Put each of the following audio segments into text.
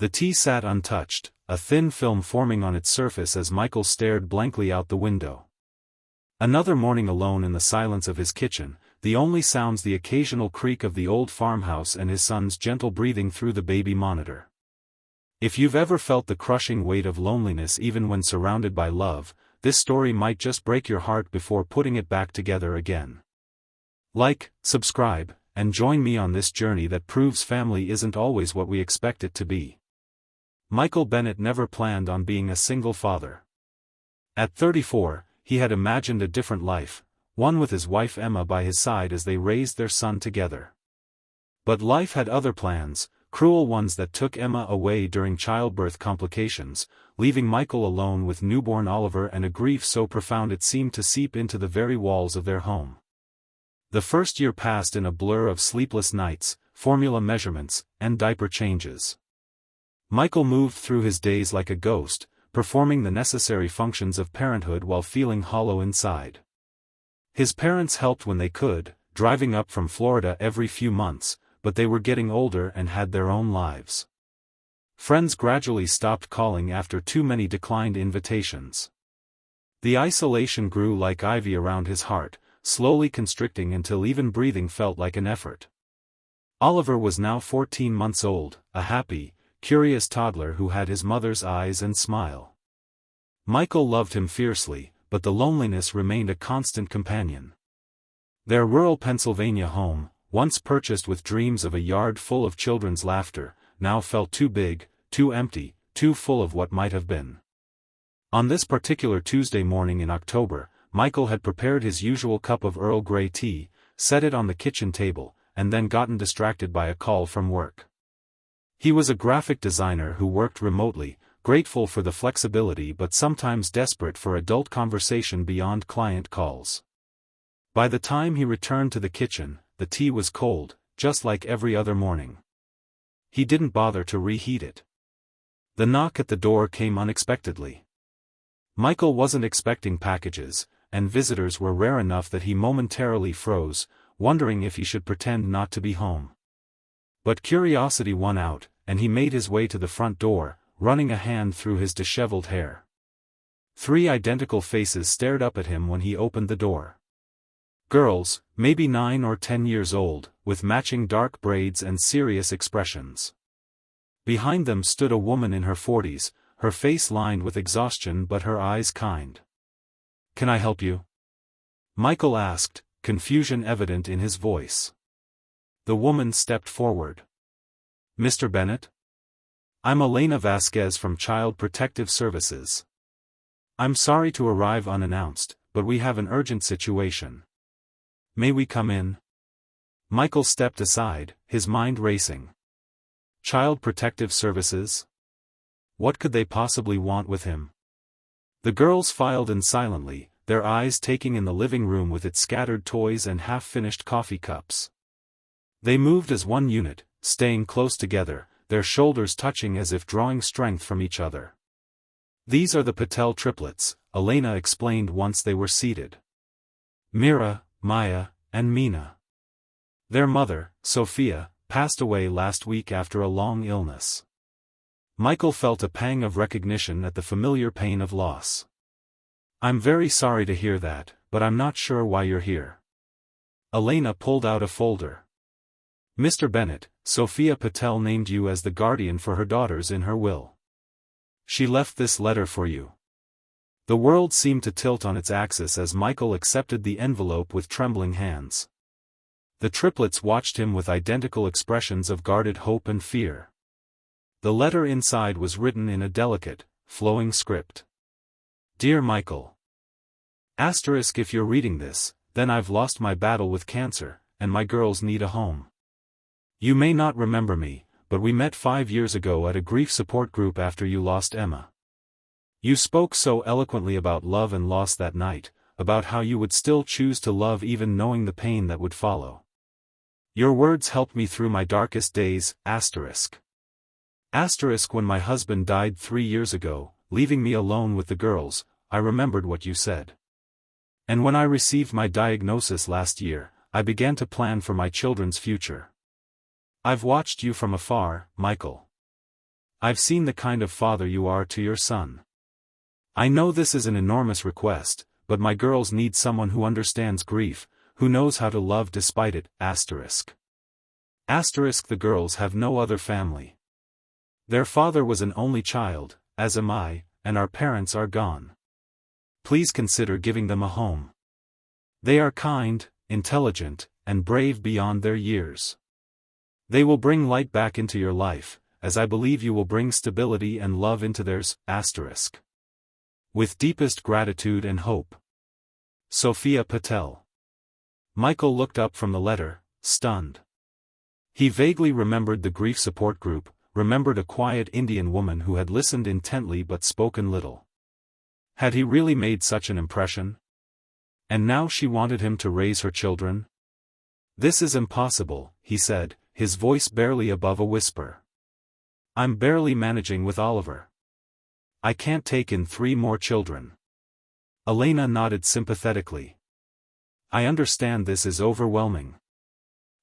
The tea sat untouched, a thin film forming on its surface as Michael stared blankly out the window. Another morning alone in the silence of his kitchen, the only sounds the occasional creak of the old farmhouse and his son's gentle breathing through the baby monitor. If you've ever felt the crushing weight of loneliness even when surrounded by love, this story might just break your heart before putting it back together again. Like, subscribe, and join me on this journey that proves family isn't always what we expect it to be. Michael Bennett never planned on being a single father. At 34, he had imagined a different life, one with his wife Emma by his side as they raised their son together. But life had other plans, cruel ones that took Emma away during childbirth complications, leaving Michael alone with newborn Oliver and a grief so profound it seemed to seep into the very walls of their home. The first year passed in a blur of sleepless nights, formula measurements, and diaper changes. Michael moved through his days like a ghost, performing the necessary functions of parenthood while feeling hollow inside. His parents helped when they could, driving up from Florida every few months, but they were getting older and had their own lives. Friends gradually stopped calling after too many declined invitations. The isolation grew like ivy around his heart, slowly constricting until even breathing felt like an effort. Oliver was now 14 months old, a happy, curious toddler who had his mother's eyes and smile. Michael loved him fiercely, but the loneliness remained a constant companion. Their rural Pennsylvania home, once purchased with dreams of a yard full of children's laughter, now felt too big, too empty, too full of what might have been. On this particular Tuesday morning in October, Michael had prepared his usual cup of Earl Grey tea, set it on the kitchen table, and then gotten distracted by a call from work. He was a graphic designer who worked remotely, grateful for the flexibility but sometimes desperate for adult conversation beyond client calls. By the time he returned to the kitchen, the tea was cold, just like every other morning. He didn't bother to reheat it. The knock at the door came unexpectedly. Michael wasn't expecting packages, and visitors were rare enough that he momentarily froze, wondering if he should pretend not to be home. But curiosity won out, and he made his way to the front door, running a hand through his disheveled hair. 3 identical faces stared up at him when he opened the door. Girls, maybe 9 or 10 years old, with matching dark braids and serious expressions. Behind them stood a woman in her 40s, her face lined with exhaustion but her eyes kind. "Can I help you?" Michael asked, confusion evident in his voice. The woman stepped forward. "Mr. Bennett? I'm Elena Vasquez from Child Protective Services. I'm sorry to arrive unannounced, but we have an urgent situation. May we come in?" Michael stepped aside, his mind racing. Child Protective Services? What could they possibly want with him? The girls filed in silently, their eyes taking in the living room with its scattered toys and half-finished coffee cups. They moved as one unit, staying close together, their shoulders touching as if drawing strength from each other. "These are the Patel triplets," Elena explained once they were seated. "Mira, Maya, and Mina. Their mother, Sophia, passed away last week after a long illness." Michael felt a pang of recognition at the familiar pain of loss. "I'm very sorry to hear that, but I'm not sure why you're here." Elena pulled out a folder. "Mr. Bennett, Sophia Patel named you as the guardian for her daughters in her will. She left this letter for you." The world seemed to tilt on its axis as Michael accepted the envelope with trembling hands. The triplets watched him with identical expressions of guarded hope and fear. The letter inside was written in a delicate, flowing script. "Dear Michael. If you're reading this, then I've lost my battle with cancer, and my girls need a home. You may not remember me, but we met 5 years ago at a grief support group after you lost Emma. You spoke so eloquently about love and loss that night, about how you would still choose to love even knowing the pain that would follow. Your words helped me through my darkest days, when my husband died 3 years ago, leaving me alone with the girls, I remembered what you said. And when I received my diagnosis last year, I began to plan for my children's future. I've watched you from afar, Michael. I've seen the kind of father you are to your son. I know this is an enormous request, but my girls need someone who understands grief, who knows how to love despite it, asterisk. Asterisk the girls have no other family. Their father was an only child, as am I, and our parents are gone. Please consider giving them a home. They are kind, intelligent, and brave beyond their years. They will bring light back into your life, as I believe you will bring stability and love into theirs, asterisk. With deepest gratitude and hope. Sophia Patel. Michael looked up from the letter, stunned. He vaguely remembered the grief support group, remembered a quiet Indian woman who had listened intently but spoken little. Had he really made such an impression? And now she wanted him to raise her children? This is impossible, he said, his voice barely above a whisper. I'm barely managing with Oliver. I can't take in 3 more children. Elena nodded sympathetically. I understand this is overwhelming.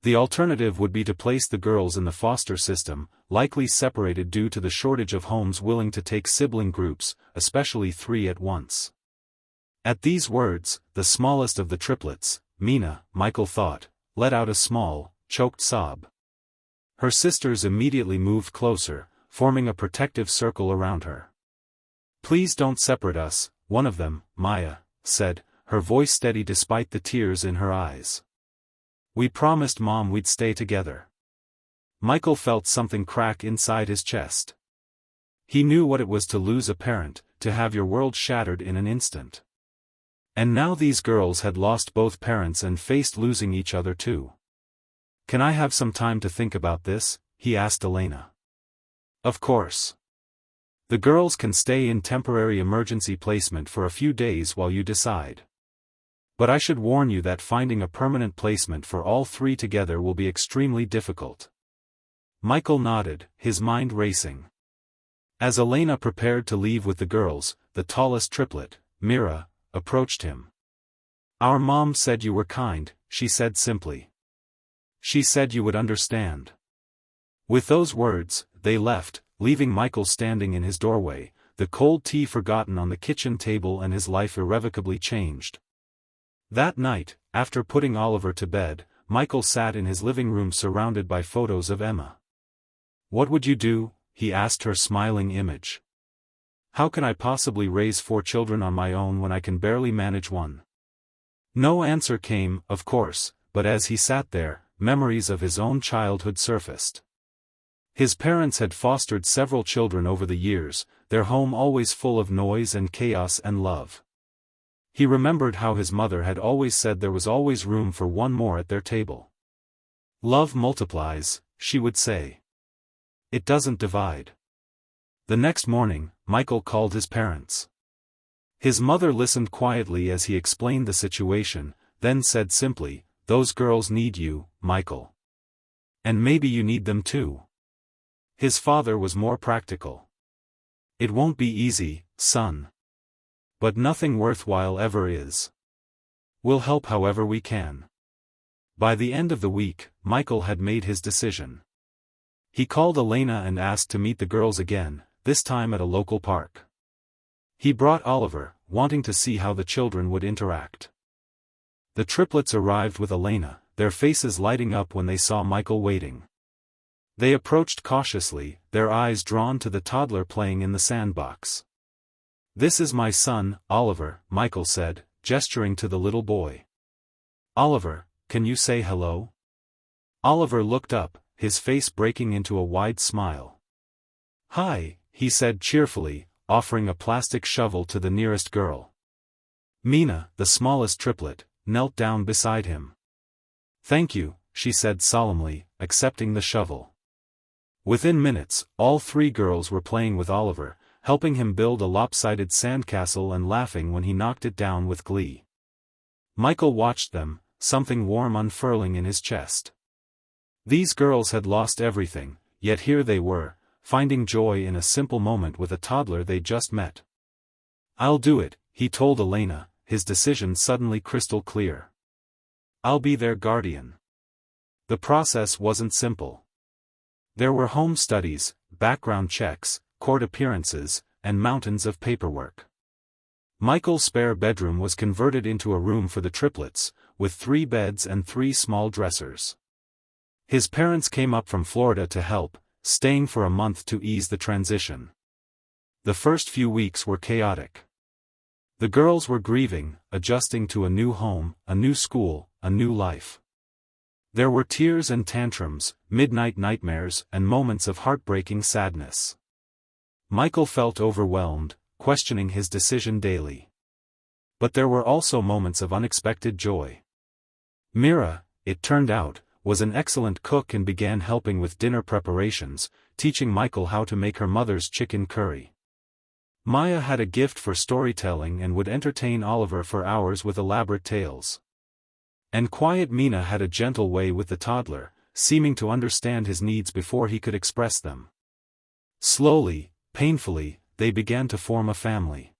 The alternative would be to place the girls in the foster system, likely separated due to the shortage of homes willing to take sibling groups, especially 3 at once. At these words, the smallest of the triplets, Mina, Michael thought, let out a small, choked sob. Her sisters immediately moved closer, forming a protective circle around her. Please don't separate us, one of them, Maya, said, her voice steady despite the tears in her eyes. We promised Mom we'd stay together. Michael felt something crack inside his chest. He knew what it was to lose a parent, to have your world shattered in an instant. And now these girls had lost both parents and faced losing each other too. Can I have some time to think about this? He asked Elena. Of course. The girls can stay in temporary emergency placement for a few days while you decide. But I should warn you that finding a permanent placement for all 3 together will be extremely difficult. Michael nodded, his mind racing. As Elena prepared to leave with the girls, the tallest triplet, Mira, approached him. Our mom said you were kind, she said simply. She said you would understand. With those words, they left, leaving Michael standing in his doorway, the cold tea forgotten on the kitchen table and his life irrevocably changed. That night, after putting Oliver to bed, Michael sat in his living room surrounded by photos of Emma. What would you do? He asked her smiling image. How can I possibly raise 4 children on my own when I can barely manage one? No answer came, of course, but as he sat there, memories of his own childhood surfaced. His parents had fostered several children over the years, their home always full of noise and chaos and love. He remembered how his mother had always said there was always room for one more at their table. Love multiplies, she would say. It doesn't divide. The next morning, Michael called his parents. His mother listened quietly as he explained the situation, then said simply, those girls need you, Michael. And maybe you need them too. His father was more practical. It won't be easy, son. But nothing worthwhile ever is. We'll help however we can. By the end of the week, Michael had made his decision. He called Elena and asked to meet the girls again, this time at a local park. He brought Oliver, wanting to see how the children would interact. The triplets arrived with Elena, their faces lighting up when they saw Michael waiting. They approached cautiously, their eyes drawn to the toddler playing in the sandbox. This is my son, Oliver, Michael said, gesturing to the little boy. Oliver, can you say hello? Oliver looked up, his face breaking into a wide smile. Hi, he said cheerfully, offering a plastic shovel to the nearest girl. Mina, the smallest triplet, knelt down beside him. Thank you, she said solemnly, accepting the shovel. Within minutes, all 3 girls were playing with Oliver, helping him build a lopsided sandcastle and laughing when he knocked it down with glee. Michael watched them, something warm unfurling in his chest. These girls had lost everything, yet here they were, finding joy in a simple moment with a toddler they just met. I'll do it, he told Elena, his decision suddenly crystal clear. I'll be their guardian. The process wasn't simple. There were home studies, background checks, court appearances, and mountains of paperwork. Michael's spare bedroom was converted into a room for the triplets, with 3 beds and 3 small dressers. His parents came up from Florida to help, staying for a month to ease the transition. The first few weeks were chaotic. The girls were grieving, adjusting to a new home, a new school, a new life. There were tears and tantrums, midnight nightmares, and moments of heartbreaking sadness. Michael felt overwhelmed, questioning his decision daily. But there were also moments of unexpected joy. Mira, it turned out, was an excellent cook and began helping with dinner preparations, teaching Michael how to make her mother's chicken curry. Maya had a gift for storytelling and would entertain Oliver for hours with elaborate tales. And quiet Mina had a gentle way with the toddler, seeming to understand his needs before he could express them. Slowly, painfully, they began to form a family.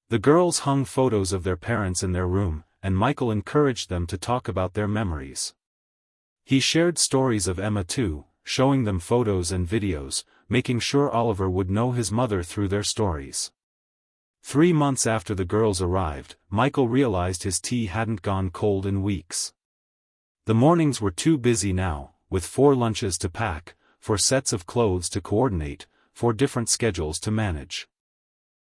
The girls hung photos of their parents in their room, and Michael encouraged them to talk about their memories. He shared stories of Emma too, showing them photos and videos, making sure Oliver would know his mother through their stories. 3 months after the girls arrived, Michael realized his tea hadn't gone cold in weeks. The mornings were too busy now, with 4 lunches to pack, 4 sets of clothes to coordinate, 4 different schedules to manage.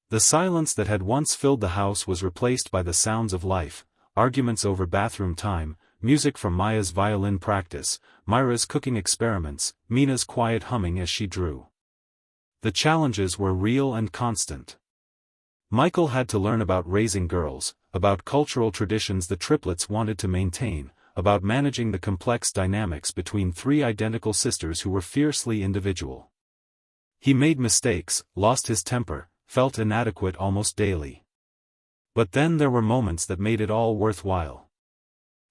The silence that had once filled the house was replaced by the sounds of life, arguments over bathroom time, music from Maya's violin practice, Myra's cooking experiments, Mina's quiet humming as she drew. The challenges were real and constant. Michael had to learn about raising girls, about cultural traditions the triplets wanted to maintain, about managing the complex dynamics between 3 identical sisters who were fiercely individual. He made mistakes, lost his temper, felt inadequate almost daily. But then there were moments that made it all worthwhile.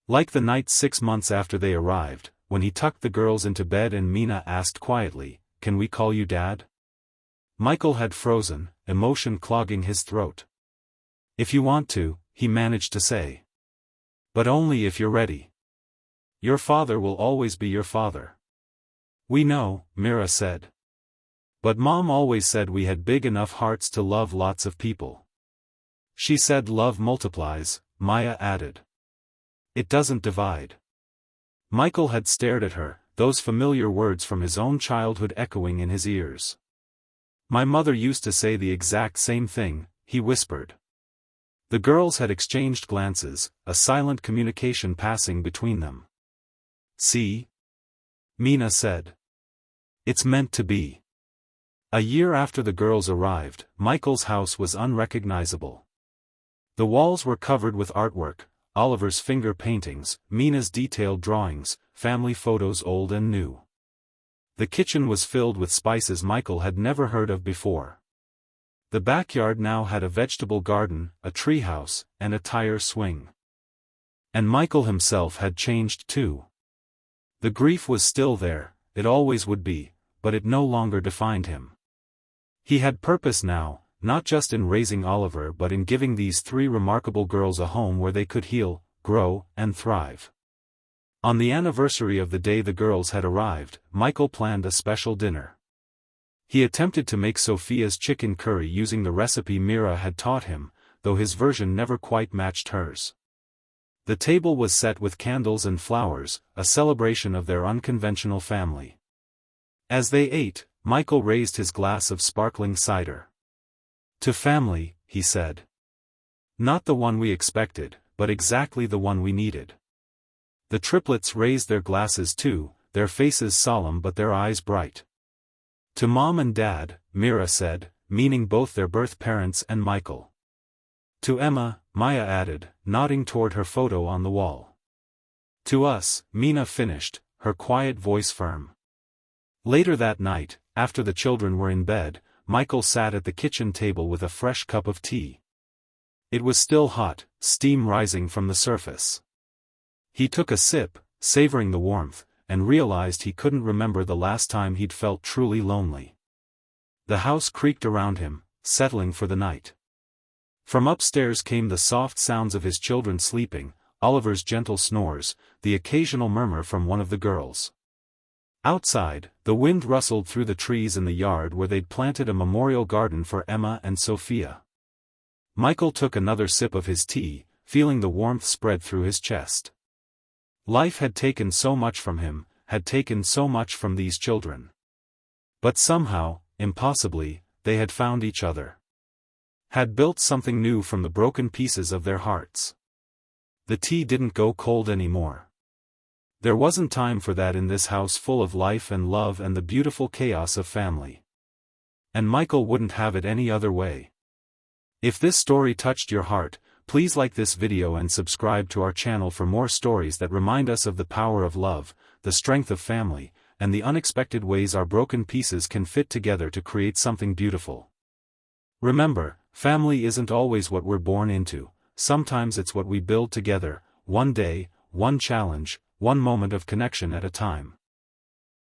Like the night 6 months after they arrived, when he tucked the girls into bed and Mina asked quietly, "Can we call you Dad?" Michael had frozen, emotion clogging his throat. "If you want to," he managed to say. "But only if you're ready. Your father will always be your father." "We know," Mira said. "But Mom always said we had big enough hearts to love lots of people." "She said love multiplies," Maya added. "It doesn't divide." Michael had stared at her, those familiar words from his own childhood echoing in his ears. "My mother used to say the exact same thing," he whispered. The girls had exchanged glances, a silent communication passing between them. "See?" Mina said. "It's meant to be." A year after the girls arrived, Michael's house was unrecognizable. The walls were covered with artwork, Oliver's finger paintings, Mina's detailed drawings, family photos old and new. The kitchen was filled with spices Michael had never heard of before. The backyard now had a vegetable garden, a treehouse, and a tire swing. And Michael himself had changed too. The grief was still there, it always would be, but it no longer defined him. He had purpose now, not just in raising Oliver but in giving these 3 remarkable girls a home where they could heal, grow, and thrive. On the anniversary of the day the girls had arrived, Michael planned a special dinner. He attempted to make Sophia's chicken curry using the recipe Mira had taught him, though his version never quite matched hers. The table was set with candles and flowers, a celebration of their unconventional family. As they ate, Michael raised his glass of sparkling cider. "To family," he said. "Not the one we expected, but exactly the one we needed." The triplets raised their glasses too, their faces solemn but their eyes bright. "To Mom and Dad," Mira said, meaning both their birth parents and Michael. "To Emma," Maya added, nodding toward her photo on the wall. "To us," Mina finished, her quiet voice firm. Later that night, after the children were in bed, Michael sat at the kitchen table with a fresh cup of tea. It was still hot, steam rising from the surface. He took a sip, savoring the warmth, and realized he couldn't remember the last time he'd felt truly lonely. The house creaked around him, settling for the night. From upstairs came the soft sounds of his children sleeping, Oliver's gentle snores, the occasional murmur from one of the girls. Outside, the wind rustled through the trees in the yard where they'd planted a memorial garden for Emma and Sophia. Michael took another sip of his tea, feeling the warmth spread through his chest. Life had taken so much from him, had taken so much from these children. But somehow, impossibly, they had found each other. Had built something new from the broken pieces of their hearts. The tea didn't go cold anymore. There wasn't time for that in this house full of life and love and the beautiful chaos of family. And Michael wouldn't have it any other way. If this story touched your heart, please like this video and subscribe to our channel for more stories that remind us of the power of love, the strength of family, and the unexpected ways our broken pieces can fit together to create something beautiful. Remember, family isn't always what we're born into, sometimes it's what we build together, one day, one challenge, one moment of connection at a time.